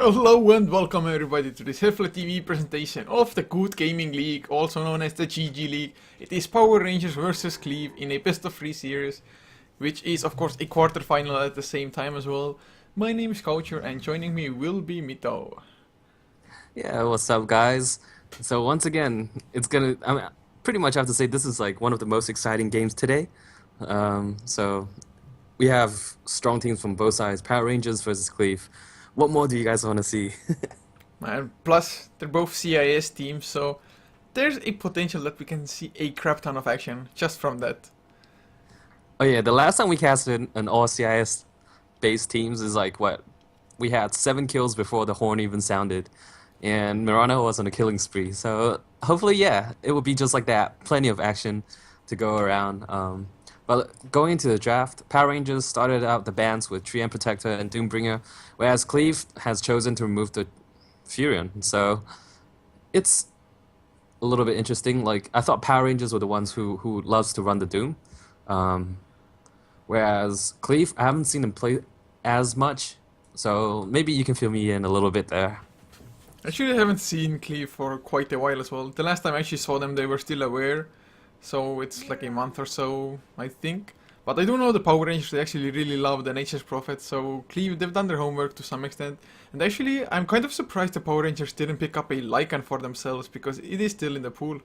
Hello and welcome everybody to this Heflatv presentation of the Good Gaming League, also known as the GG League. It is Power Rangers versus Cleave in a best of 3 series, which is of course a quarterfinal at the same time as well. My name is Coucher and joining me will be Mito. Yeah, what's up, guys? So once again, I mean, pretty much have to say this is like one of the most exciting games today. So we have strong teams from both sides, Power Rangers versus Cleave. What more do you guys want to see? And plus, they're both CIS teams, so there's a potential that we can see a crap ton of action just from that. Oh yeah, the last time we casted an all CIS based teams is like what? We had 7 kills before the horn even sounded, and Mirana was on a killing spree. So hopefully, yeah, it will be just like that. Plenty of action to go around. But going into the draft, Power Rangers started out the bans with Tree and Protector and Doombringer, whereas Cleave has chosen to remove the Furion. So it's a little bit interesting. Like I thought Power Rangers were the ones who loves to run the Doom, um, whereas Cleave, I haven't seen them play as much. So maybe you can fill me in a little bit there. Actually, I haven't seen Cleave for quite a while as well. The last time I actually saw them, they were still aware. So it's like a month or so, I think. But I do know the Power Rangers, they actually really love the Nature's Prophet, so Cleave, they've done their homework to some extent. And actually, I'm kind of surprised the Power Rangers didn't pick up a Lycan for themselves, because it is still in the pool.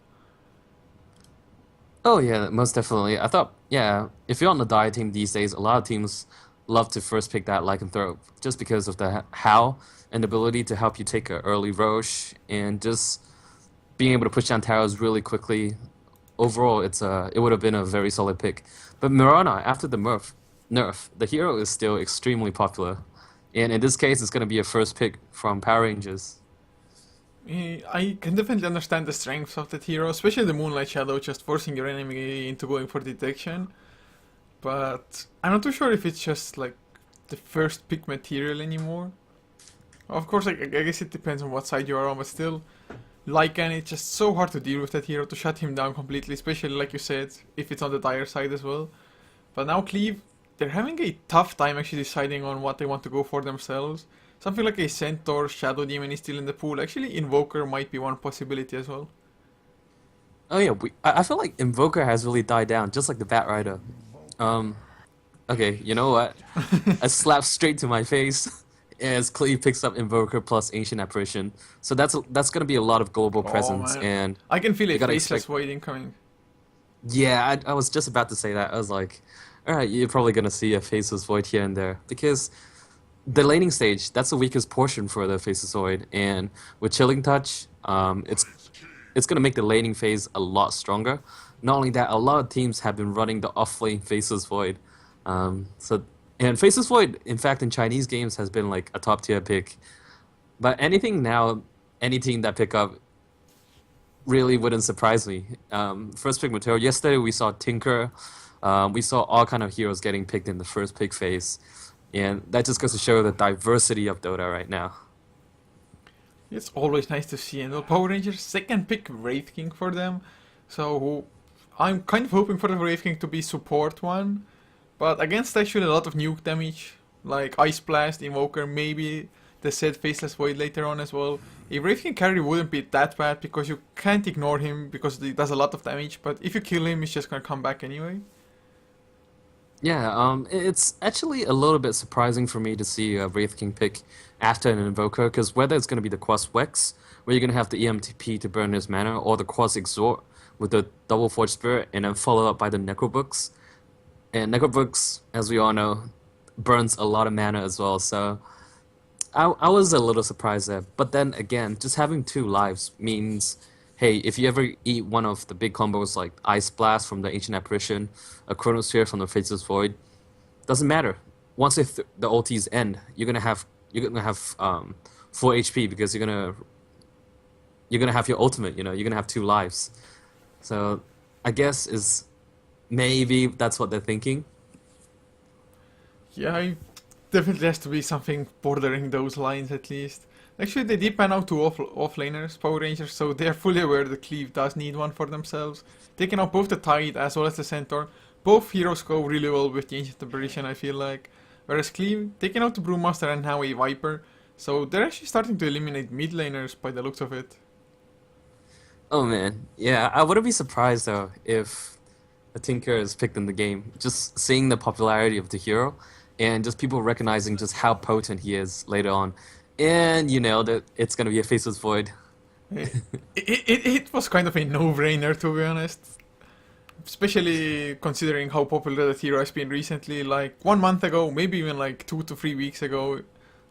Oh yeah, most definitely. I thought, yeah, if you're on the die team these days, a lot of teams love to first pick that lycanthrope just because of the how and the ability to help you take an early Roche and just being able to push down towers really quickly. Overall, it would have been a very solid pick. But Mirana, after the nerf, the hero is still extremely popular, and in this case, it's going to be a first pick from Power Rangers. I can definitely understand the strengths of that hero, especially the Moonlight Shadow, just forcing your enemy into going for detection. But I'm not too sure if it's just like the first pick material anymore. Of course, I guess it depends on what side you are on, but still, Lycan, it's just so hard to deal with that hero, to shut him down completely, especially like you said, if it's on the dire side as well. But now Cleave, they're having a tough time actually deciding on what they want to go for themselves. Something like a Centaur, Shadow Demon is still in the pool. Actually, Invoker might be one possibility as well. Oh yeah, I feel like Invoker has really died down, just like the Bat Rider. Um, okay, you know what? A slap straight to my face as Cleve picks up Invoker plus Ancient Apparition. So that's gonna be a lot of global Oh presence, man, and I can feel you a gotta faceless expect. void incoming. Yeah, I was just about to say that. I was like, all right, you're probably gonna see a Faceless Void here and there because the laning stage, that's the weakest portion for the Faceless Void, and with Chilling Touch, it's gonna make the laning phase a lot stronger. Not only that, a lot of teams have been running the off-lane Faceless Void. So and Faceless Void, in fact, in Chinese games has been like a top tier pick. But anything now, any team that pick up really wouldn't surprise me. First pick material. Yesterday we saw Tinker. We saw all kind of heroes getting picked in the first pick phase, and that just goes to show the diversity of Dota right now. It's always nice to see. And the Power Rangers second pick Wraith King for them. So I'm kind of hoping for the Wraith King to be support one. But against actually a lot of nuke damage, like Ice Blast, Invoker, maybe the said Faceless Void later on as well. A Wraith King carry wouldn't be that bad because you can't ignore him because he does a lot of damage. But if you kill him, he's just gonna come back anyway. Yeah, it's actually a little bit surprising for me to see a Wraith King pick after an Invoker, because whether it's going to be the Quas Wex, where you're going to have the EMTP to burn his mana, or the Quas Exhort with the Double Forge Spirit, and then followed up by the Necrobooks. And Necrobooks, as we all know, burns a lot of mana as well, so I was a little surprised there. But then again, just having 2 lives means, hey, if you ever eat one of the big combos like Ice Blast from the Ancient Apparition, a Chronosphere from the Faceless Void, doesn't matter. Once the ultis end, you're gonna have full HP because you're gonna have your ultimate. You know, you're gonna have 2 lives. So I guess is maybe that's what they're thinking. Yeah, definitely has to be something bordering those lines at least. Actually, they did pan out 2 offlaners, Power Rangers, so they're fully aware that Cleave does need one for themselves. Taking out both the Tide as well as the Centaur. Both heroes go really well with the Ancient Apparition, I feel like. Whereas Cleave, taking out the Brewmaster and now a Viper, So they're actually starting to eliminate mid laners by the looks of it. Oh man, yeah, I wouldn't be surprised though if a Tinker is picked in the game. Just seeing the popularity of the hero and just people recognizing just how potent he is later on. And you know that it's gonna be a Faceless Void. It was kind of a no-brainer, to be honest. Especially considering how popular the hero has been recently. Like 1 month ago, maybe even like 2 to 3 weeks ago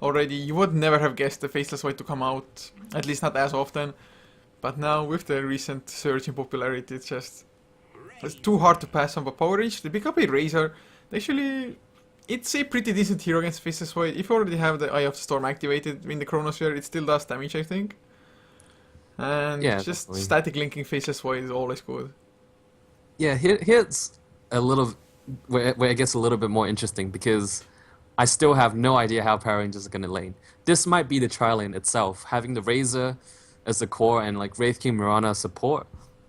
already, you would never have guessed the Faceless Void to come out. At least not as often. But now, with the recent surge in popularity, it's too hard to pass on. But Power Rangers, they pick up a Razor. They actually, it's a pretty decent hero against Faceless Void. If you already have the Eye of the Storm activated in the Chronosphere, it still does damage, I think. And Yeah, just definitely. static linking Faceless Void is always good. Yeah, here's a little where it gets a little bit more interesting because I still have no idea how Power Rangers are gonna lane. This might be the trial lane itself, having the Razor as the core and like Wraith King Mirana support,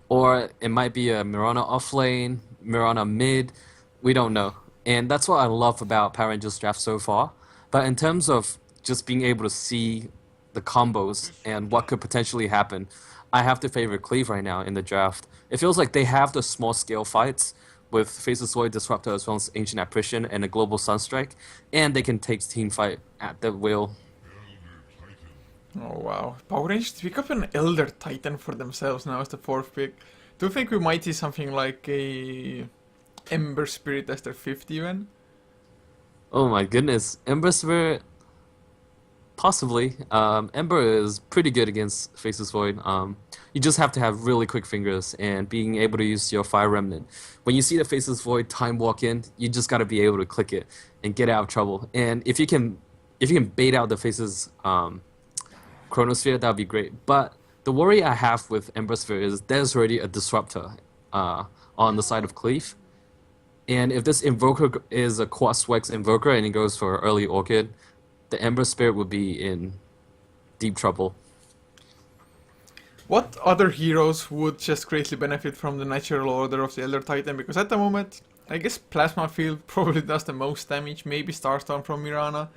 or it might be a Mirana off lane, Mirana mid. We don't know, and that's what I love about Power Rangers draft so far. But in terms of just being able to see the combos and what could potentially happen, I have to favor Cleave right now in the draft. It feels like they have the small scale fights with Faceless Void Disruptor as well as Ancient Apparition and a Global Sunstrike, and they can take team fight at the will. Oh wow. Power Rangers pick up an Elder Titan for themselves now as the fourth pick. Do you think we might see something like a Ember Spirit as their fifth even? Oh my goodness, Ember Spirit. Possibly. Ember is pretty good against Faceless Void. You just have to have really quick fingers and being able to use your Fire Remnant. When you see the Faceless Void time walk in, you just got to be able to click it and get out of trouble. And if you can bait out the Faceless Chronosphere, that would be great. But the worry I have with Ember Sphere is there's already a Disruptor on the side of Cleave. And if this Invoker is a Quas Wex Invoker and he goes for early Orchid, the Ember Spirit would be in deep trouble. What other heroes would just greatly benefit from the natural order of the Elder Titan? Because at the moment, I guess Plasma Field probably does the most damage, maybe Starstorm from Mirana.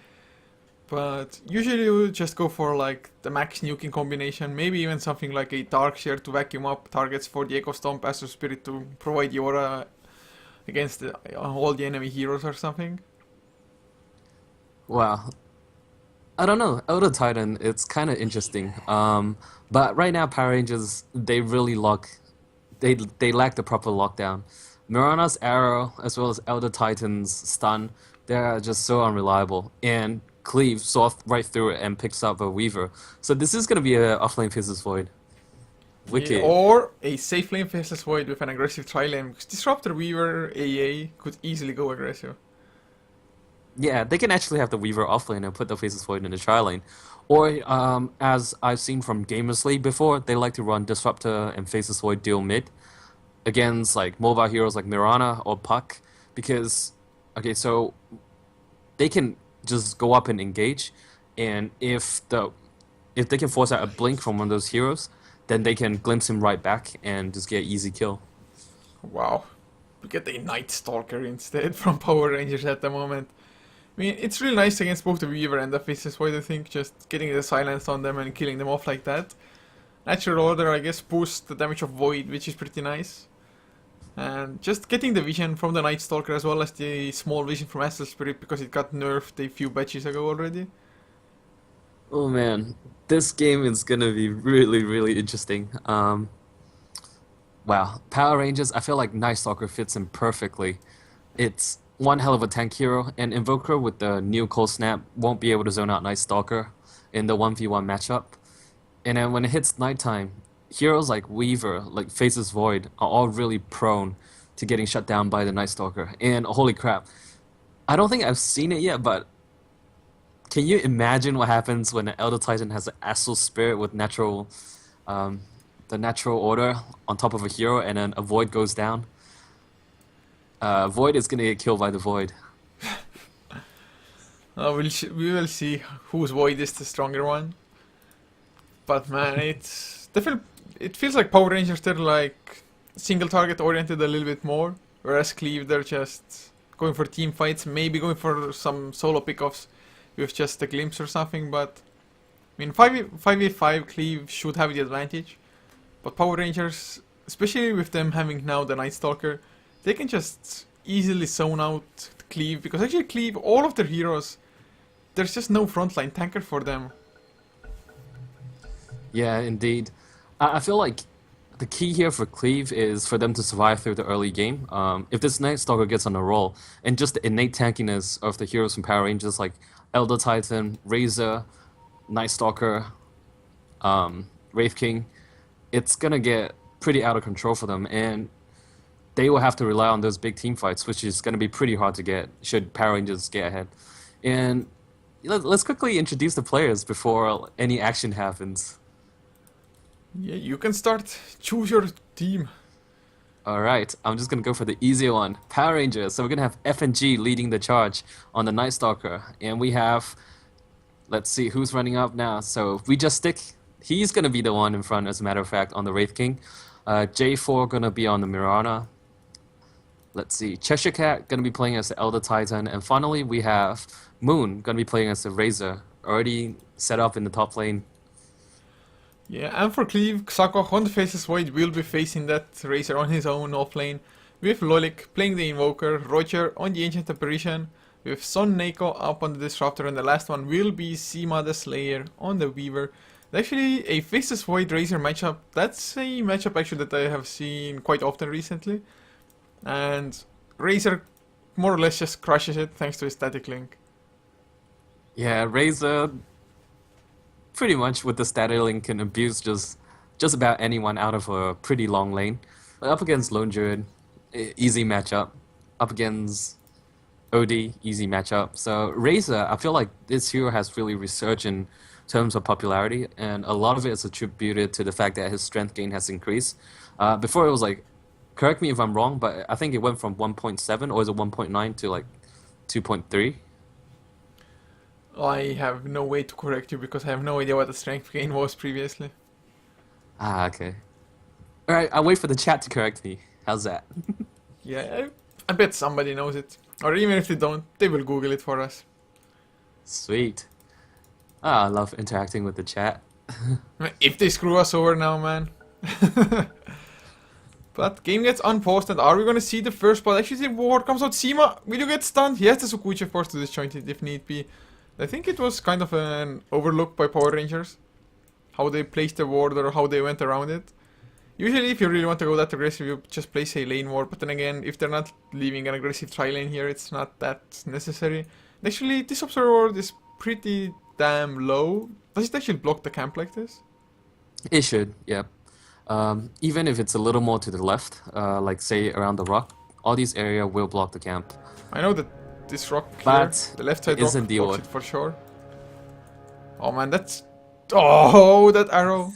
But usually you would just go for like the max nuking combination, maybe even something like a Darkshare to vacuum up targets for the Echo Stomp as a spirit to provide the aura against all the enemy heroes or something. Wow. I don't know. Elder Titan, it's kind of interesting. But right now, Power Rangers, they really they lack the proper lockdown. Mirana's arrow, as well as Elder Titan's stun, they're just so unreliable. And Cleave saw right through it and picks up a Weaver. So this is gonna be a offlane Faceless Void. Yeah, Wicked. or a safe lane Faceless Void with an aggressive tri-lane, because Disruptor Weaver AA could easily go aggressive. Yeah, they can actually have the Weaver offlane and put the Faceless Void in the tri lane. Or, as I've seen from Gamers League before, they like to run Disruptor and Faceless Void deal mid against like mobile heroes like Mirana or Puck. Because, okay, so they can just go up and engage, and if they can force out a blink from one of those heroes, then they can glimpse him right back and just get easy kill. Wow. We get a Night Stalker instead from Power Rangers at the moment. I mean, it's really nice against both the Weaver and the Faceless Void, I think, just getting the silence on them and killing them off like that. Natural Order, I guess, boosts the damage of Void, which is pretty nice. And just getting the vision from the Night Stalker as well as the small vision from Astral Spirit because it got nerfed a few batches ago already. Oh man, this game is gonna be really, really interesting. Wow, Power Rangers, I feel like Night Stalker fits in perfectly. It's one hell of a tank hero, and Invoker with the new Cold Snap won't be able to zone out Night Stalker in the 1v1 matchup. And then when it hits nighttime, heroes like Weaver, like Faceless Void, are all really prone to getting shut down by the Night Stalker. And holy crap, I don't think I've seen it yet, but can you imagine what happens when an Elder Titan has an Astral Spirit with um, the natural order on top of a hero, and then a Void goes down? Void is gonna get killed by the Void. We will see whose Void is the stronger one. But man, it's definitely, it feels like Power Rangers, they're like single target oriented a little bit more, whereas Cleave, they're just going for team fights, maybe going for some solo pickoffs with just a glimpse or something. But I mean, 5v5 Cleave should have the advantage, but Power Rangers, especially with them having now the Night Stalker, they can just easily zone out Cleave, because actually Cleave, all of their heroes, there's just no frontline tanker for them. Yeah, indeed. I feel like the key here for Cleave is for them to survive through the early game. If this Night Stalker gets on a roll, and just the innate tankiness of the heroes from Power Rangers like Elder Titan, Razor, Night Stalker, Wraith King, it's gonna get pretty out of control for them, and they will have to rely on those big team fights, which is gonna be pretty hard to get should Power Rangers get ahead. And let's quickly introduce the players before any action happens. Yeah, you can start. Choose your team. Alright, I'm just gonna go for the easier one. Power Rangers. So we're gonna have F and G leading the charge on the Night Stalker. And we have, let's see who's running up now. So we just stick, he's gonna be the one in front, as a matter of fact, on the Wraith King. J4 gonna be on the Mirana. Let's see, Cheshire Cat gonna be playing as the Elder Titan. And finally we have Moon gonna be playing as the Razor. Already set up in the top lane. Yeah, and for Cleave, Xako on the Faceless Void will be facing that Razor on his own offlane, with Lolik playing the Invoker, Roger on the Ancient Apparition, with Son Neko up on the Disruptor, and the last one will be Seema the Slayer on the Weaver. Actually, a Faceless Void Razor matchup, that's a matchup actually that I have seen quite often recently, and Razor more or less just crushes it thanks to his static link. Yeah, Razor pretty much with the static link can abuse just about anyone out of a pretty long lane. Up against Lone Druid, easy matchup. Up against OD, easy matchup. So Razor, I feel like this hero has really resurged in terms of popularity, and a lot of it is attributed to the fact that his strength gain has increased. Before it was like, correct me if I'm wrong, but I think it went from 1.7 or is it 1.9 to like 2.3. I have no way to correct you because I have no idea what the strength gain was previously. Ah, okay. Alright, I'll wait for the chat to correct me. How's that? Yeah, I bet somebody knows it. Or even if they don't, they will Google it for us. Sweet. Ah, I love interacting with the chat. If they screw us over now, man. But game gets unpaused, and are we gonna see the first spot? Actually, the ward comes out. Seema, will you get stunned? He has the Sukuchi force to disjoint it if need be. I think it was kind of an overlook by Power Rangers, how they placed the ward or how they went around it. Usually if you really want to go that aggressive, you just place a lane ward, but then again, if they're not leaving an aggressive tri-lane here, it's not that necessary. And actually, this observer ward is pretty damn low. Does it actually block the camp like this? It should, yep. Even if it's a little more to the left, like say around the rock, all these area will block the camp. I know that this rock here, But the left side rock, isn't the blocks order. it for sure. Oh man, that's... Oh, that arrow!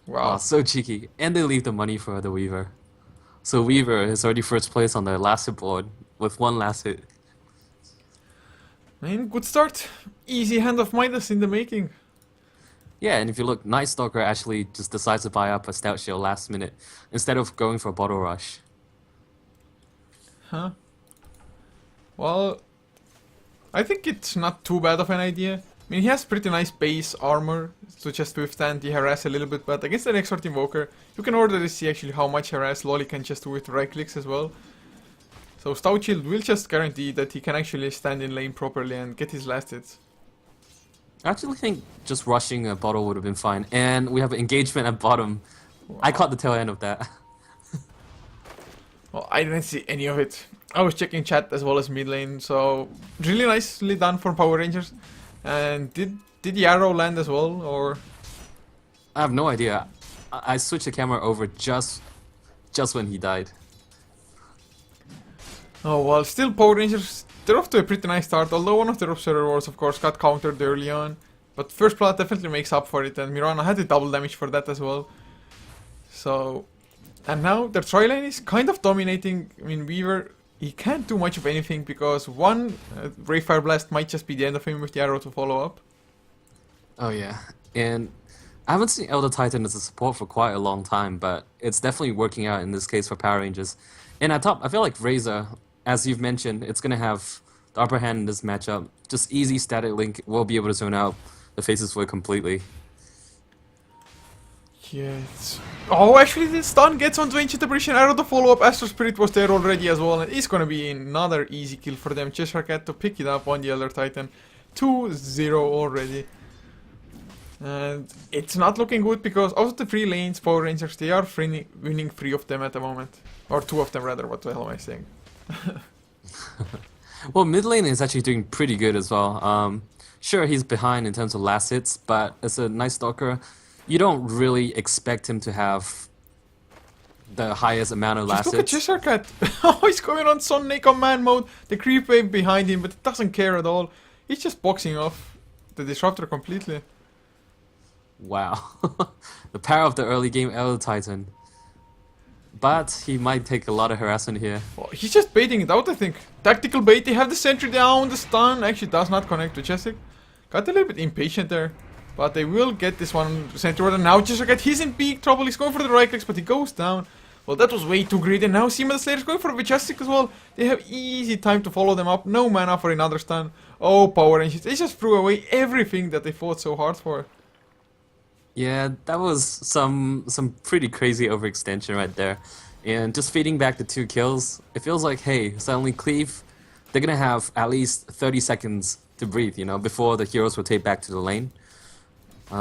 Wow. Oh, so cheeky. And they leave the money for the Weaver. So Weaver is already first place on the last hit board with one last hit. I mean, good start. Easy hand of Midas in the making. Yeah, and if you look, Night Stalker actually just decides to buy up a Stout Shield last minute instead of going for a Bottle Rush. Huh? Well, I think it's not too bad of an idea. I mean, he has pretty nice base armor to just withstand the harass a little bit, but against an Exort Invoker, you can order to see actually how much harass Loli can just do with right clicks as well. So Stout Shield will just guarantee that he can actually stand in lane properly and get his last hits. I actually think just rushing a bottle would have been fine. And we have an engagement at bottom. Wow. I caught the tail end of that. Well, I didn't see any of it. I was checking chat as well as mid lane, so really nicely done for Power Rangers. And did the arrow land as well, or? I have no idea. I switched the camera over just when he died. Oh well, still Power Rangers, they're off to a pretty nice start, although one of their observer wars of course got countered early on. But first blood definitely makes up for it, and Mirana had the double damage for that as well. So, and now their tri-lane is kind of dominating. I mean, Weaver, he can't do much of anything because one, Ray Fire Blast might just be the end of him with the arrow to follow up. Oh yeah, and I haven't seen Elder Titan as a support for quite a long time, but it's definitely working out in this case for Power Rangers. And at top, I feel like Razor, as you've mentioned, it's going to have the upper hand in this matchup. Just easy static link will be able to zone out the faces were completely. Yeah, oh, actually, the stun gets onto Ancient Apparition. Arrow the follow-up. Astro Spirit was there already as well, and it's gonna be another easy kill for them. Cheshire to pick it up on the Elder Titan. 2-0 already. And it's not looking good because out of the 3 lanes, Power Rangers, they are winning 3 of them at the moment. Or 2 of them rather, what the hell am I saying? Well, mid lane is actually doing pretty good as well. Sure, he's behind in terms of last hits, but as a Night Stalker, you don't really expect him to have the highest amount of last Just look at hits. Cheshire. Oh, he's going on Sonic on man mode. The creep wave behind him, but it doesn't care at all. He's just boxing off the Disruptor completely. Wow. The power of the early game Elder Titan. But he might take a lot of harassment here. Well, he's just baiting it out, I think. Tactical bait, they have the sentry down, the stun actually does not connect to Jessic. Got a little bit impatient there. But they will get this one sentry order. Now Jessic, he's in big trouble, he's going for the right clicks, but he goes down. Well, that was way too greedy. And now Seema the Slayer is going for a Majestic as well. They have easy time to follow them up. No mana for another stun. Oh, Power Rangers. They just threw away everything that they fought so hard for. Yeah, that was some pretty crazy overextension right there. And just feeding back the 2 kills, it feels like, hey, suddenly Cleave, they're gonna have at least 30 seconds to breathe, you know, before the heroes rotate back to the lane. How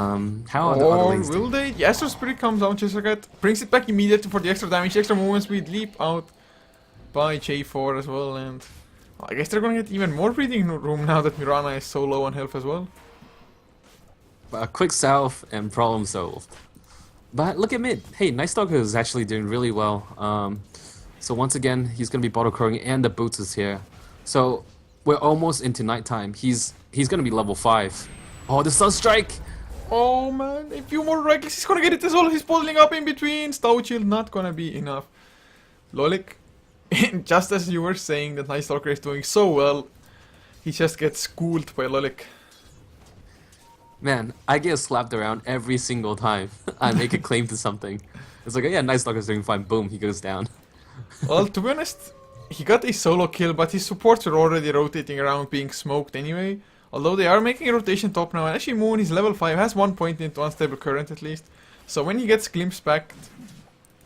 are the other Or lanes will doing? they? The Astro Spirit comes out, Chisagat brings it back immediately for the extra damage, extra movement speed, leap out by J4 as well, and I guess they're gonna get even more breathing room now that Mirana is so low on health as well. A quick south and problem solved. But look at mid. Hey, Night Stalker is actually doing really well. So once again, he's gonna be bottle crowing and the boots is here. So we're almost into nighttime. He's gonna be level 5. Oh, the Sunstrike! Oh man, a few more reckless, he's gonna get it as well, he's bottling up in between, Stout Shield not gonna be enough. Lolik, just as you were saying that Night Stalker is doing so well, he just gets schooled by Lolik. Man, I get slapped around every single time I make a claim to something. It's like, oh yeah, Night Stalker's doing fine. Boom, he goes down. Well, to be honest, he got a solo kill, but his supports are already rotating around being smoked anyway. Although they are making a rotation top now, and actually Moon is level 5, has 1 point into unstable current at least. So when he gets glimpsed back,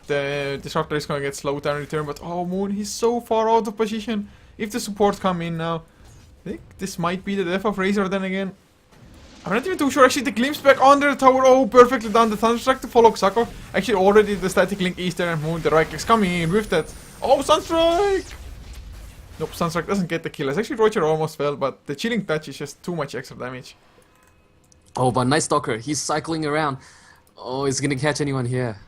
the Disruptor is gonna get slowed down in return, but oh Moon, he's so far out of position. If the supports come in now, I think this might be the death of Razor then again. I'm not even too sure, actually the glimpse back under the tower, oh perfectly done, the Thunderstrike to follow Xako. Actually already the static link is there and Moon, the right click's coming in with that. Oh, Sunstrike! Nope, Sunstrike doesn't get the kill. As actually Roger almost fell, but the chilling touch is just too much extra damage. Oh, but Night Stalker, he's cycling around. Oh, is he gonna catch anyone here?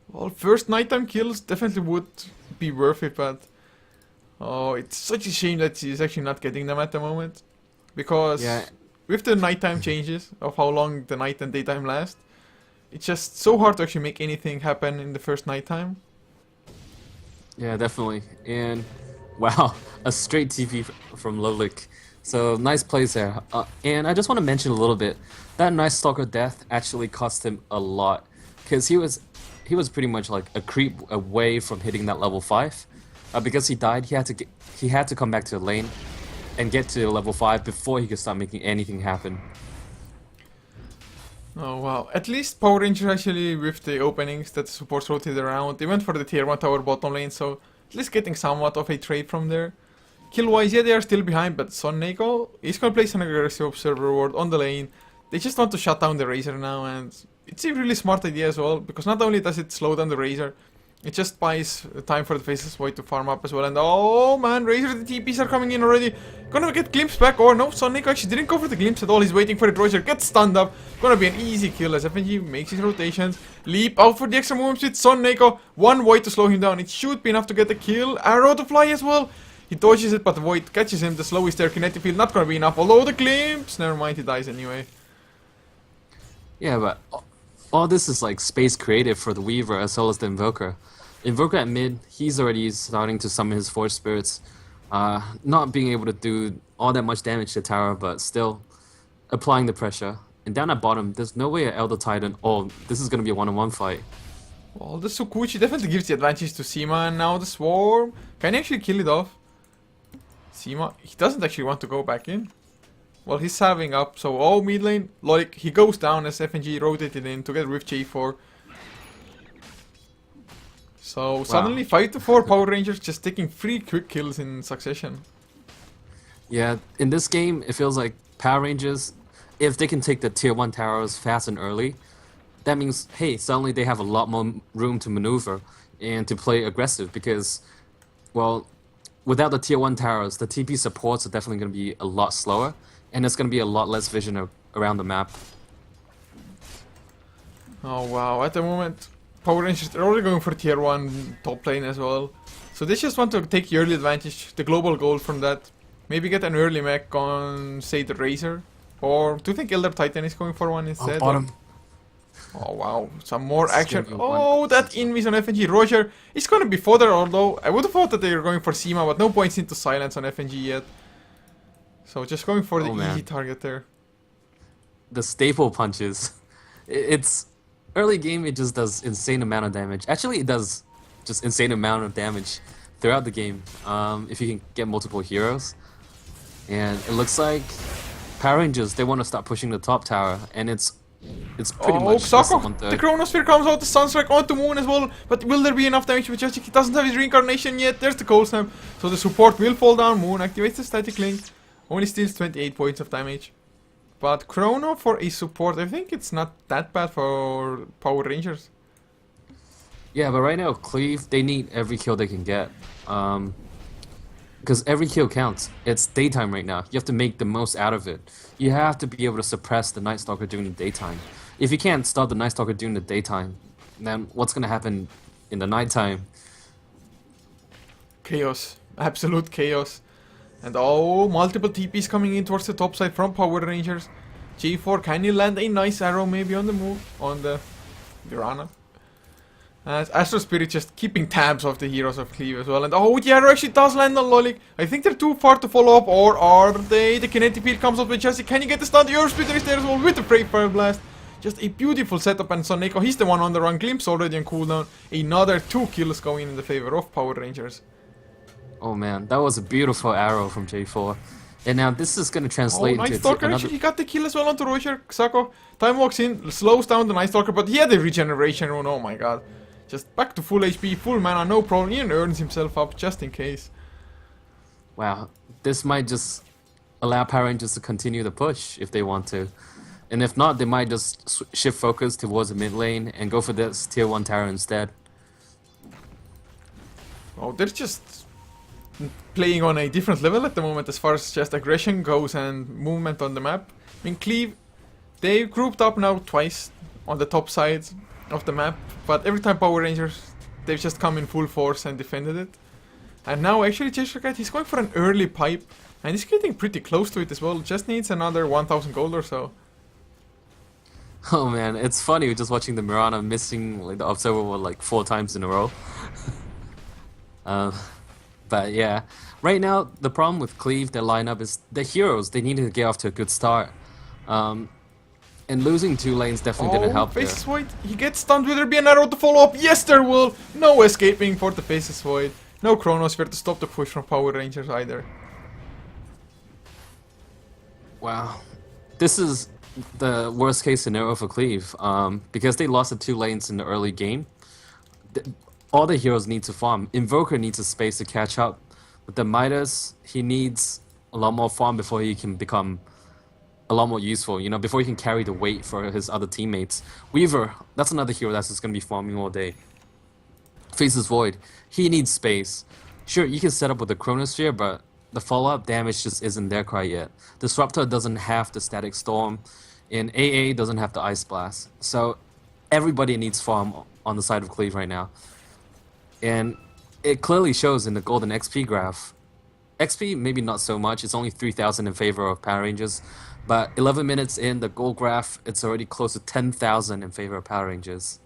Well, first nighttime kills definitely would be worth it, but oh, it's such a shame that he's actually not getting them at the moment. Because Yeah, with the nighttime changes of how long the night and daytime last, it's just so hard to actually make anything happen in the first nighttime. yeah, definitely. And wow, a straight TP from Lolik. So nice plays there. And I just want to mention a little bit that Night Stalker death actually cost him a lot, because he was pretty much like a creep away from hitting that level 5. Because he died, he had to come back to the lane and get to level 5 before he could start making anything happen. Oh wow, at least Power Rangers actually with the openings that the supports rotated around, they went for the tier 1 tower bottom lane, so at least getting somewhat of a trade from there. Kill wise, yeah, they are still behind, but Son Neko is gonna place an aggressive observer ward on the lane. They just want to shut down the Razor now, and it's a really smart idea as well, because not only does it slow down the Razor, it just buys time for the Faceless Void to farm up as well. And oh man, Razor, the TPs are coming in already. Gonna get glimpse back, or no, Son Neko actually didn't go for the glimpse at all. He's waiting for it. Roger gets stunned up. Gonna be an easy kill as FNG makes his rotations. Leap out for the extra movement with Son Neko. 1 Void to slow him down. It should be enough to get the kill. Arrow to fly as well. He dodges it, but the Void catches him. The slow is there. Kinetic field not gonna be enough. Although the glimpse, never mind, he dies anyway. Yeah, but all this is like space creative for the Weaver as well as the Invoker. Invoker at mid, he's already starting to summon his Force Spirits, not being able to do all that much damage to the tower, but still applying the pressure. And down at bottom, there's no way an Elder Titan, oh, this is going to be a one-on-one fight. Well, the Sukuchi definitely gives the advantage to Seema, and now the Swarm. Can he actually kill it off? Seema, he doesn't actually want to go back in. Well, he's saving up, so oh, mid lane, like, he goes down as FNG rotated in together with J4. So suddenly 5 to 4 Power Rangers just taking 3 quick kills in succession. Yeah, in this game, it feels like Power Rangers, if they can take the tier 1 towers fast and early, that means, hey, suddenly they have a lot more room to maneuver and to play aggressive because, well, without the tier 1 towers, the TP supports are definitely going to be a lot slower, and there's going to be a lot less vision around the map. Oh wow, at the moment, Power Rangers are already going for tier 1 top lane as well. So they just want to take the early advantage, the global goal from that. Maybe get an early mech on, say, the Razor. Or do you think Elder Titan is going for one instead? Bottom. Oh wow, some more This is action. gonna be Oh, one. that invis on FNG. Roger is going to be fodder, although I would have thought that they were going for Seema, but no points into silence on FNG yet. So just going for the easy target there. The staple punches. It's early game, it just does insane amount of damage. Actually, it does just insane amount of damage throughout the game if you can get multiple heroes. And it looks like Power Rangers, they want to start pushing the top tower, and it's pretty much less than Sako, 1/3. the Chronosphere comes out, the Sunstrike onto Moon as well, but will there be enough damage? Because he doesn't have his reincarnation yet. There's the Cold Snap, so the support will fall down. Moon activates the static link, only steals 28 points of damage. But Chrono for a support, I think it's not that bad for Power Rangers. Yeah, but right now, Cleave, they need every kill they can get. Because every kill counts. It's daytime right now. You have to make the most out of it. You have to be able to suppress the Night Stalker during the daytime. If you can't stop the Night Stalker during the daytime, then what's going to happen in the nighttime? Chaos. Absolute chaos. And oh, multiple TPs coming in towards the top side from Power Rangers. J4, can you land a nice arrow maybe on the move? On the Mirana? As Astro Spirit just keeping tabs of the heroes of Cleave as well. And oh, the arrow actually does land on Lolik. I think they're too far to follow up, or are they? The Kinetic Peer comes up with Jesse. Can you get the stun? The Earth Splitter is there as well with the Brave Fire Blast. Just a beautiful setup, and Soneko, he's the one on the run. Glimpse already on cooldown. Another 2 kills going in the favor of Power Rangers. Oh man, that was a beautiful arrow from J4. And now this is going to translate Night into Stalker another... actually got the kill as well onto Roger. Sako, time walks in, slows down the Night Stalker, but he had the regeneration rune. Oh my god. Just back to full HP, full mana, no problem. He even earns himself up just in case. Wow, this might just allow Power Rangers to continue the push if they want to. And if not, they might just shift focus towards the mid lane and go for this tier 1 tower instead. Oh, they're just playing on a different level at the moment as far as just aggression goes and movement on the map. I mean, Cleave, they've grouped up now twice on the top side of the map, but every time Power Rangers, they've just come in full force and defended it. And now actually Cheshire he's going for an early pipe, and he's getting pretty close to it as well. Just needs another 1000 gold or so. Oh man, it's funny just watching the Mirana missing like the observable like 4 times in a row. But yeah, right now the problem with Cleave, their lineup is the heroes. They need to get off to a good start. And losing 2 lanes definitely didn't help there. Faces Void, he gets stunned. Will there be an arrow to follow up? Yes, there will. No escaping for the Faces Void. No Chronosphere to stop the push from Power Rangers either. Wow, this is the worst case scenario for Cleave, because they lost the 2 lanes in the early game. All the heroes need to farm. Invoker needs a space to catch up, but the Midas, he needs a lot more farm before he can become a lot more useful, you know, before he can carry the weight for his other teammates. Weaver, that's another hero that's just going to be farming all day. Faces Void, he needs space. Sure, you can set up with the Chronosphere, but the follow-up damage just isn't there quite yet. Disruptor doesn't have the Static Storm, and AA doesn't have the Ice Blast. So everybody needs farm on the side of Cleave right now. And it clearly shows in the golden XP graph. XP, maybe not so much, it's only 3,000 in favor of Power Rangers. But 11 minutes in the gold graph, it's already close to 10,000 in favor of Power Rangers.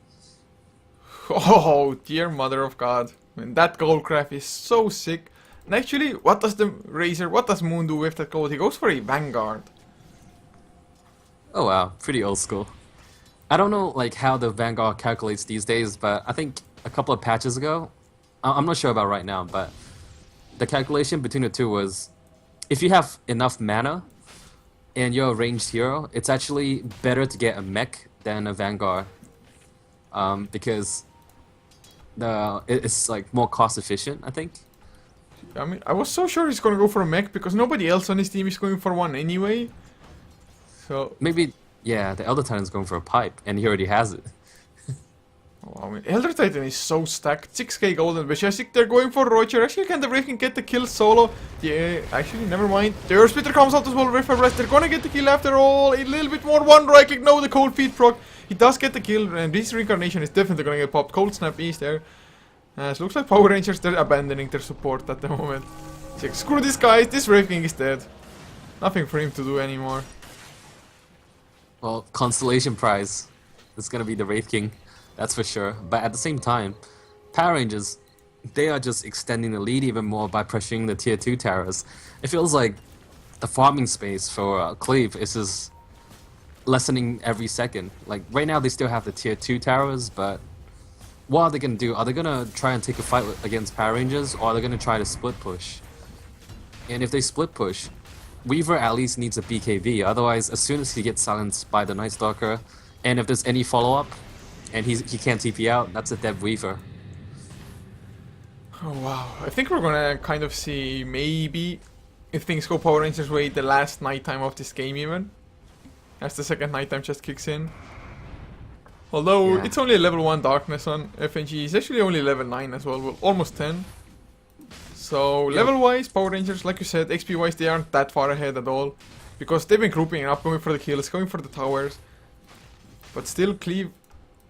Oh, dear mother of God. I mean, that gold graph is so sick. And actually, what does the Razor, what does Moon do with that gold? He goes for a Vanguard. Oh wow, pretty old school. I don't know like how the Vanguard calculates these days, but I think a couple of patches ago, I'm not sure about right now, but the calculation between the two was if you have enough mana, and you're a ranged hero, it's actually better to get a mech than a vanguard, because it's like more cost efficient, I think. I mean, I was so sure he's gonna go for a mech because nobody else on his team is going for one anyway. So, Maybe, yeah, the Elder Titan's going for a pipe, and he already has it. oh, I mean, Elder Titan is so stacked. 6k gold and Beshasik, they're going for Roger. Actually, can the Wraith can get the kill solo? Yeah, actually, never mind. The Earth Splitter comes out as well, Rift Rest. They're gonna get the kill after all. A little bit more, one right click, no, the Cold Feet proc. He does get the kill, and this Reincarnation is definitely gonna get popped. Cold Snap is there. It looks like Power Rangers, they're abandoning their support at the moment. It's like, screw this guy, this Wraith King is dead. Nothing for him to do anymore. Well, consolation prize is gonna be the Wraith King, that's for sure. But at the same time, Power Rangers, they are just extending the lead even more by pressuring the tier 2 towers. It feels like the farming space for Cleave is just lessening every second. Like right now they still have the tier 2 towers, but what are they gonna do? Are they gonna try and take a fight against Power Rangers, or are they gonna try to split push? And if they split push, Weaver at least needs a BKB, otherwise as soon as he gets silenced by the Night Stalker, and if there's any follow-up, and he can't TP out, that's a dead Weaver. Oh wow, I think we're gonna kind of see, maybe, if things go Power Rangers way, the last nighttime of this game even. As the second nighttime just kicks in. Although, Yeah. it's only a level 1 darkness on FNG, it's actually only level 9 as well, almost 10. So, Yep. level-wise, Power Rangers, like you said, XP-wise, they aren't that far ahead at all. Because they've been grouping up, going for the kills, going for the towers. But still, Cleave,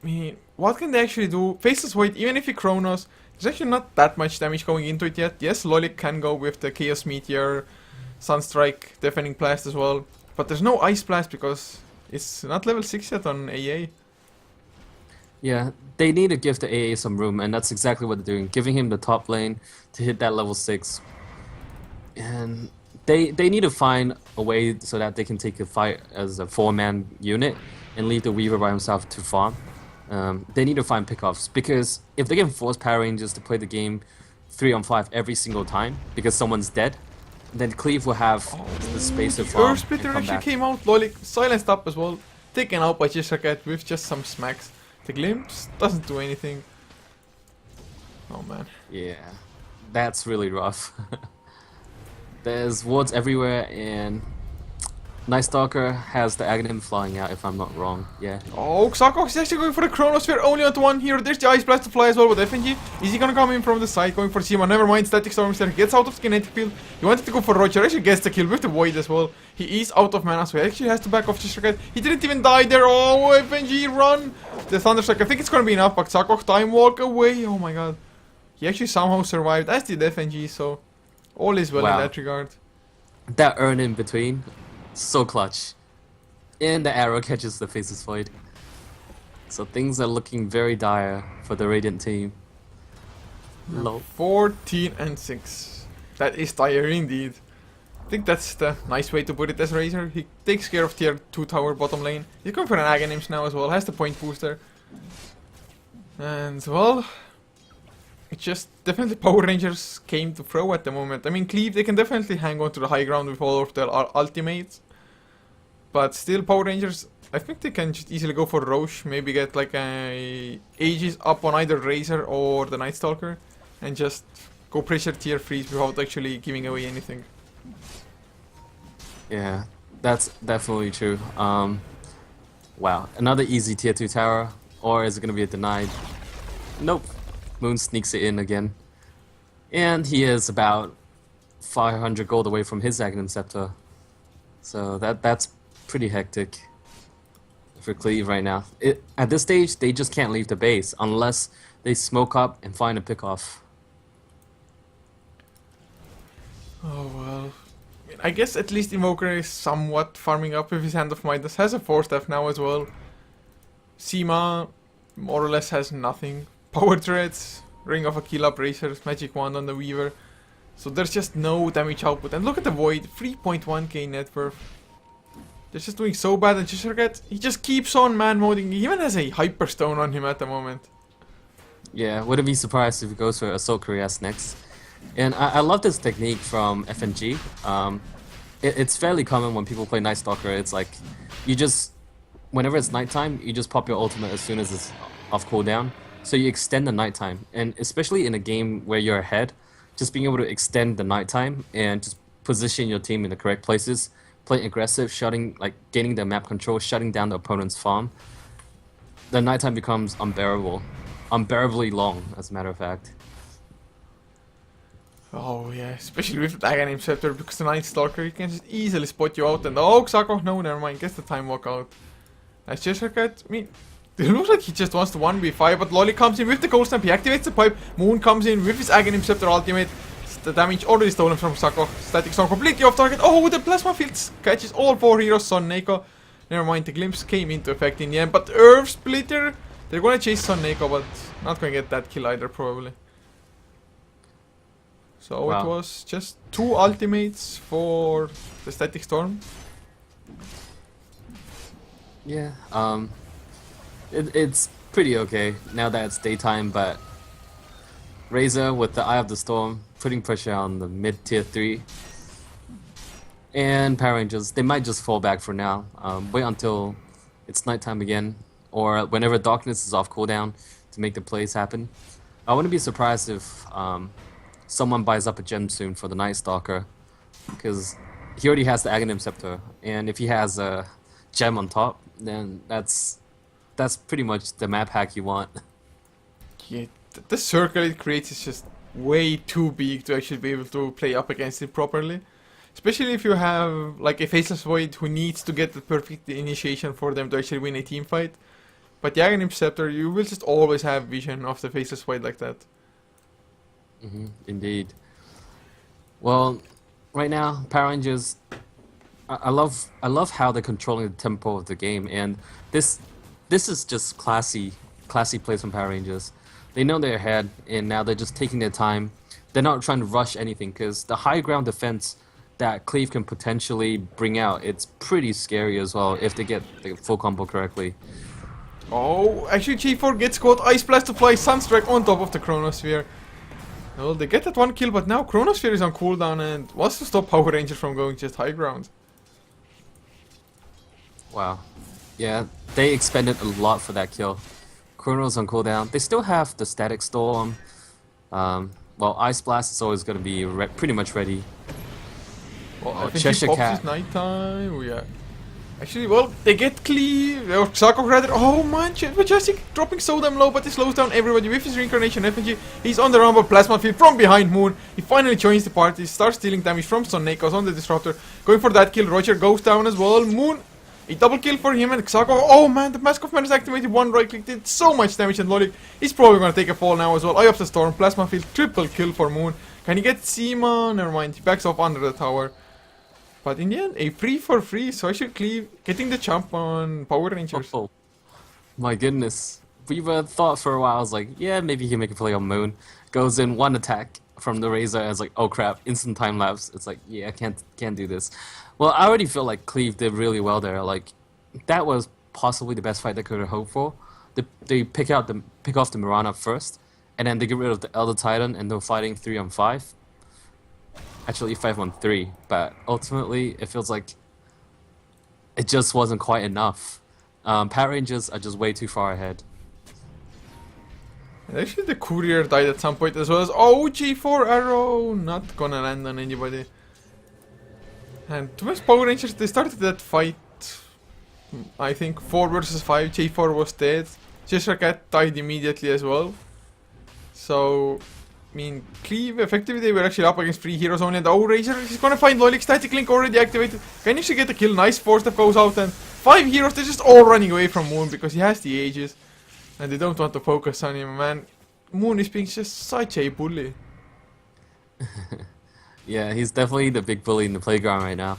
I mean, what can they actually do? Faceless Void, even if he Chronos, there's actually not that much damage going into it yet. Yes, Lolik can go with the Chaos Meteor, Sunstrike, Deafening Blast as well. But there's no Ice Blast because it's not level 6 yet on AA. Yeah, they need to give the AA some room, and that's exactly what they're doing, giving him the top lane to hit that level 6. And they need to find a way so that they can take a fight as a 4-man unit and leave the Weaver by himself to farm. They need to find pickoffs, because if they can force Power Rangers to play the game 3-on-5 every single time because someone's dead, then Cleave will have the space to farm Earth and Splitter come actually back. came out, Lolik silenced up as well. Taken out by Jisraket with just some smacks. The Glimpse doesn't do anything. Oh man. Yeah, that's really rough. There's wards everywhere, and Night Stalker has the Aghanim flying out, if I'm not wrong. Yeah. Oh, Xakox is actually going for the Chronosphere, only onto one hero. There's the Ice Blast to fly as well with FNG. Is he gonna come in from the side, going for Sima? Never mind, Static Storm there. Gets out of Kinetic Field. He wanted to go for Roger, actually gets the kill with the Void as well. He is out of mana, so he actually has to back off Jisraket. He didn't even die there. Oh, FNG, run! The Thunderstrike, I think it's gonna be enough, but Xakox, time walk away. Oh my god. He actually somehow survived, as did FNG, so all is well Wow. in that regard. That earn in between, so clutch. And the arrow catches the Faceless Void. So things are looking very dire for the Radiant team. Low. 14 and 6. That is dire indeed. I think that's the nice way to put it as Razor. He takes care of tier 2 tower bottom lane. He's going for an Aghanims now as well. Has the point booster. And well, it's just definitely Power Rangers came to throw at the moment. I mean, Cleave, they can definitely hang on to the high ground with all of their ultimates. But still, Power Rangers, I think they can just easily go for Roche. Maybe get like a Aegis up on either Razor or the Night Stalker. And just go pressure tier 3s without actually giving away anything. Yeah, that's definitely true. Wow, another easy tier 2 tower, or is it gonna be a denied? Nope. Moon sneaks it in again. And he is about 500 gold away from his Aghanim Scepter. So that's pretty hectic for Cleave right now. At this stage, they just can't leave the base unless they smoke up and find a pickoff. Oh well. I guess at least Invoker is somewhat farming up with his Hand of Midas. Has a 4-staff now as well. Sima more or less has nothing. Power Threads, Ring of Aquila, Bracers, Magic Wand on the Weaver. So there's just no damage output. And look at the Void, 3.1k net worth. They're just doing so bad, and just forget, he just keeps on man-moding. He even has a Hyperstone on him at the moment. Yeah, wouldn't be surprised if he goes for Assault Cuirass next. And I love this technique from FNG. it's fairly common when people play Night Stalker. It's like you just whenever it's nighttime, you just pop your ultimate as soon as it's off cooldown. So you extend the nighttime, and especially in a game where you're ahead, just being able to extend the nighttime and just position your team in the correct places, playing aggressive, gaining the map control, shutting down the opponent's farm. The nighttime becomes unbearably long, as a matter of fact. Oh yeah, especially with the Aghanim Scepter, because the Night Stalker, he can just easily spot you out and oh, Xako, no, never mind, gets the time walk out. That's just like that. I mean, it looks like he just wants to 1v5, but Loli comes in with the Cold Snap, he activates the pipe, Moon comes in with his Aghanim Scepter ultimate, the damage already stolen from Xako, Static Storm completely off target, oh, the Plasma Fields catches all 4 heroes, Sun Neko. Never mind, the Glimpse came into effect in the end, but Earth Splitter, they're gonna chase Sun Neko, but not gonna get that kill either, probably. So Wow. it was just 2 ultimates for the Static Storm. Yeah, it's pretty okay now that it's daytime, but Razor with the Eye of the Storm putting pressure on the mid tier 3. And Power Rangers, they might just fall back for now. Wait until it's nighttime again, or whenever darkness is off cooldown to make the plays happen. I wouldn't be surprised if someone buys up a gem soon for the Night Stalker, because he already has the Aghanim Scepter, and if he has a gem on top, then that's pretty much the map hack you want. Yeah, the circle it creates is just way too big to actually be able to play up against it properly. Especially if you have like a Faceless Void who needs to get the perfect initiation for them to actually win a team fight. But the Aghanim Scepter, you will just always have vision of the Faceless Void like that. Indeed. Well, right now, Power Rangers, I love how they're controlling the tempo of the game, and this is just classy plays from Power Rangers. They know they're ahead, and now they're just taking their time. They're not trying to rush anything, because the high ground defense that Cleave can potentially bring out, it's pretty scary as well if they get the full combo correctly. Oh, actually G4 gets caught. Ice Blast to fly Sunstrike on top of the Chronosphere. Well, they get that 1 kill, but now Chronosphere is on cooldown and wants to stop Power Rangers from going just high ground. Wow. Yeah, they expended a lot for that kill. Chrono's on cooldown. They still have the Static Storm. Well, Ice Blast is always going to be pretty much ready. Well, Oh, I think Cheshire he pops Cat. his nighttime. Oh, yeah. Actually, well, they get Cleave, or Xako rather. Oh man, Majestic dropping so damn low, but he slows down everybody with his Reincarnation FNG. He's on the Rumble Plasma Field from behind Moon. He finally joins the party, starts stealing damage from Sun Neko's on the Disruptor. Going for that kill, Roger goes down as well. Moon, a double kill for him and Xako. Oh man, the Mask of Madness activated, 1 right click, did so much damage, and Lolik is probably gonna take a fall now as well. Eye of the Storm, Plasma Field, triple kill for Moon. Can he get Seema? Never mind, he backs off under the tower. But in the end, a free for free, so I should Cleave getting the jump on Power Rangers. Oh, my goodness. We've thought for a while, I was like, yeah, maybe he can make a play on Moon. Goes in 1 attack from the Razor, and it's like, oh crap, instant time lapse. It's like, yeah, I can't do this. Well, I already feel like Cleave did really well there. Like, that was possibly the best fight they could have hoped for. They pick off the Mirana first, and then they get rid of the Elder Titan, and they're fighting 3-on-5. Actually 5-on-3, but ultimately it feels like it just wasn't quite enough. Power Rangers are just way too far ahead. And actually the Courier died at some point as well as G4 arrow, not gonna land on anybody. And to most Power Rangers, they started that fight, I think 4 versus 5, J4 was dead. Cheshire Cat died immediately as well. So, I mean, Cleave, effectively they were actually up against 3 heroes only, and Razor, he's gonna find Loic, Static Link already activated. Can actually get the kill, nice force that goes out, and 5 heroes, they're just all running away from Moon because he has the Aegis. And they don't want to focus on him, man. Moon is being just such a bully. Yeah, he's definitely the big bully in the playground right now.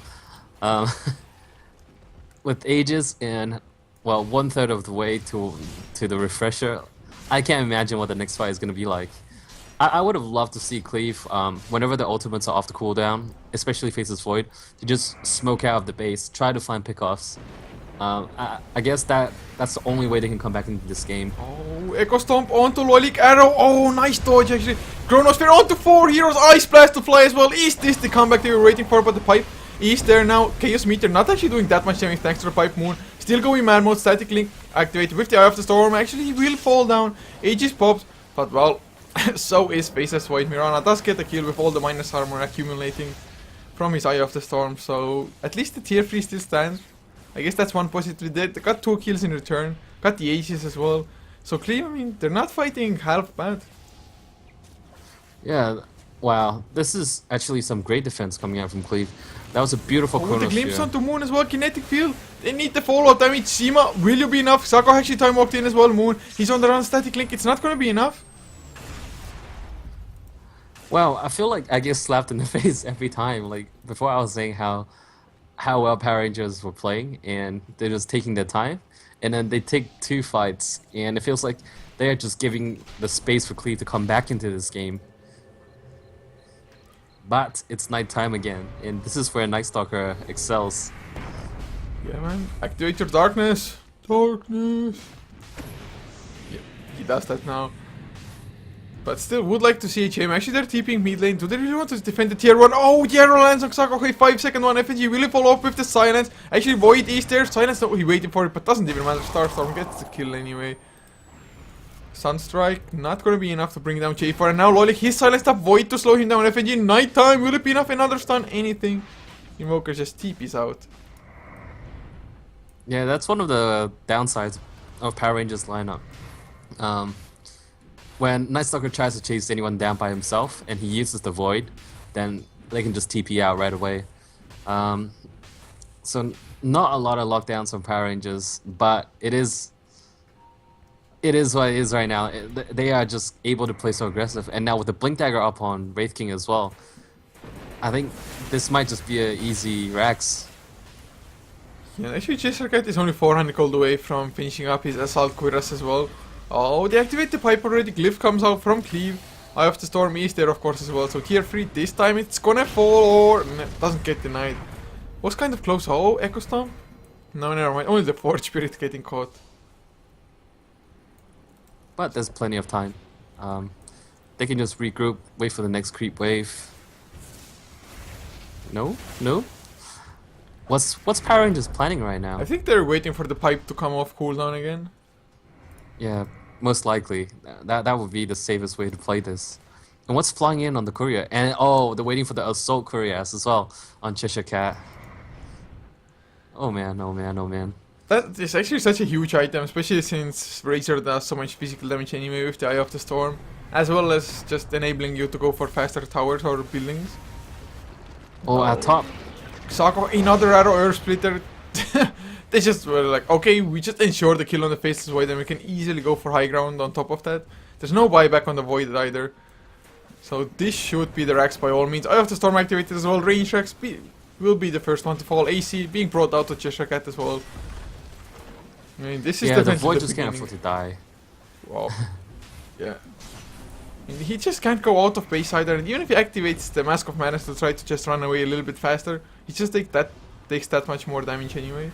With Aegis and, well, 1/3 of the way to the refresher, I can't imagine what the next fight is gonna be like. I would have loved to see Cleave, whenever the ultimates are off the cooldown, especially Faceless Void, to just smoke out of the base, try to find pickoffs. I guess that's the only way they can come back into this game. Oh, Echo Stomp onto Loic arrow. Oh, nice dodge actually. Chronosphere onto 4 heroes. Ice Blast to fly as well. Is this the comeback they were waiting for? But the pipe He's there now. Chaos Meteor not actually doing that much damage thanks to the Pipe Moon. Still going mad mode. Static Link activated with the Eye of the Storm. Actually, he will fall down. Aegis pops. But well, so is Faceless Void. Mirana does get a kill with all the minus armor accumulating from his Eye of the Storm. So at least the tier 3 still stands. I guess that's one positive. They got 2 kills in return. Got the Aegis as well. So Cleave, I mean, they're not fighting half bad. Yeah, wow. This is actually some great defense coming out from Cleave. That was a beautiful Oh, with the Chronosphere. glimpse onto Moon as well, kinetic field. They need the fallout damage. Seema, will you be enough? Sako actually time walked in as well. Moon, he's on the run. Static Link, it's not gonna be enough. Wow, I feel like I get slapped in the face every time. Like before, I was saying how well Power Rangers were playing, and they're just taking their time, and then they take 2 fights, and it feels like they are just giving the space for Cleave to come back into this game. But it's nighttime again, and this is where Night Stalker excels. Yeah, man. Activate your darkness. Darkness. Yeah, he does that now. But still, would like to see HM. Actually, they're TPing mid lane. Do they really want to defend the tier 1? Oh, the arrow lands on Sako. Okay, 5-second one. FNG will follow up with the silence. Actually, Void is there. Silence, no, he waiting for it, but doesn't even matter. Starstorm gets the kill anyway. Sunstrike, not gonna be enough to bring down J4. And now Lolik, his silence up Void to slow him down. FNG, nighttime. Will it be enough? Another stun? Anything? Invoker just TPs out. Yeah, that's one of the downsides of Power Rangers lineup. When Night Stalker tries to chase anyone down by himself and he uses the Void, then they can just TP out right away. So not a lot of lockdowns from Power Rangers, but it is what it is right now. They are just able to play so aggressive, and now with the Blink Dagger up on Wraith King as well, I think this might just be an easy Rex. Yeah, actually Chestercat is only 400 gold away from finishing up his Assault Cuirass as well. Oh, they activate the pipe already. Glyph comes out from Cleave. Eye of the Storm is there of course as well. So tier 3 this time it's gonna fall or doesn't get denied. Was kind of close. Oh, Echo Stomp? No, never mind. Only the Forge Spirit getting caught. But there's plenty of time. They can just regroup, wait for the next creep wave. No? What's Power Rangers planning right now? I think they're waiting for the pipe to come off cooldown again. Yeah, most likely. That would be the safest way to play this. And what's flying in on the courier? And oh, they're waiting for the assault courier as well on Cheshire Cat. Oh man. That is actually such a huge item, especially since Razor does so much physical damage anyway with the Eye of the Storm, as well as just enabling you to go for faster towers or buildings. Oh, at top. Sako, another arrow air splitter. They just were like, okay, we just ensure the kill on the Faceless Void and we can easily go for high ground on top of that. There's no buyback on the Void either. So this should be the Rex by all means. Eye of the Storm activated as well. Range Rex will be the first one to fall. AC being brought out to Cheshire Cat as well. I mean, this is the Void just can't afford to die. Wow. Yeah. I mean, he just can't go out of base either, and even if he activates the Mask of Madness to try to just run away a little bit faster, he just takes that much more damage anyway.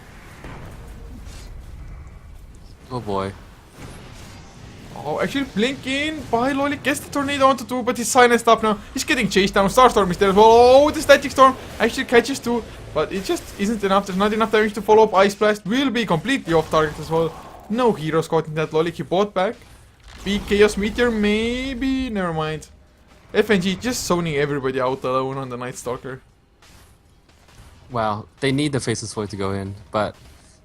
Oh boy. Oh, actually blinking by Lolik gets the tornado onto 2, but he's silenced up now. He's getting chased down. Starstorm is there as well. Oh, the Static Storm actually catches 2, but it just isn't enough. There's not enough damage to follow up. Ice Blast will be completely off target as well. No heroes caught in that. Lolik, he bought back. Big Chaos Meteor, maybe? Never mind. FNG just zoning everybody out alone on the Night Stalker. Wow, they need the Faceless Void to go in, but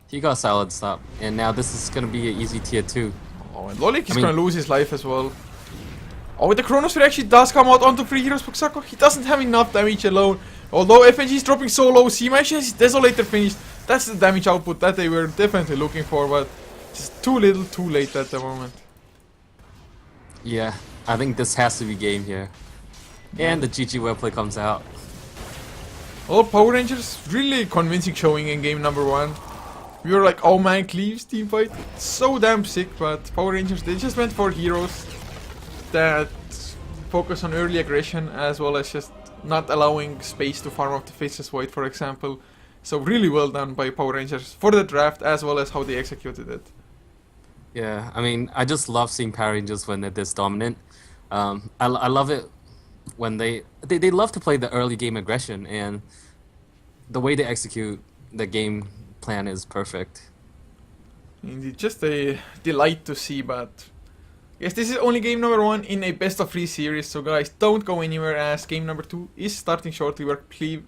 he got silenced up, and now this is gonna be an easy tier 2. Oh, and Lolik is gonna lose his life as well. Oh, the Chronosphere actually does come out onto 3 heroes, but Sako, he doesn't have enough damage alone. Although FNG is dropping so low, Seema actually has his Desolator finished. That's the damage output that they were definitely looking for, but just too little, too late at the moment. Yeah, I think this has to be game here. And the GG webplay comes out. Well, Power Rangers really convincing showing in game number 1. We were like, oh man, Cleave's teamfight, so damn sick, but Power Rangers, they just went for heroes that focus on early aggression as well as just not allowing space to farm up the Faceless Void, for example. So really well done by Power Rangers for the draft as well as how they executed it. Yeah, I mean, I just love seeing Power Rangers when they're this dominant. I love it when they love to play the early game aggression, and the way they execute the game plan is perfect. Indeed, just a delight to see, but yes, this is only game number 1 in a best of 3 series, so guys, don't go anywhere as game number 2 is starting shortly where Cleave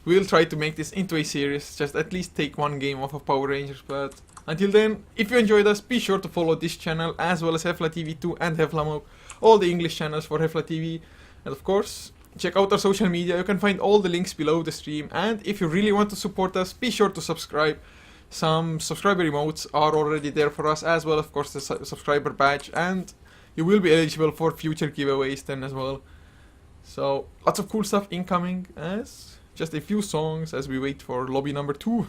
will try to make this into a series, just at least take one game off of Power Rangers, but until then, if you enjoyed us, be sure to follow this channel as well as Heflatv 2 and Heflatv, all the English channels for Heflatv, and of course, check out our social media, you can find all the links below the stream, and if you really want to support us, be sure to subscribe. Some subscriber emotes are already there for us, as well of course the subscriber badge, and you will be eligible for future giveaways then as well. So lots of cool stuff incoming, as just a few songs as we wait for lobby number 2.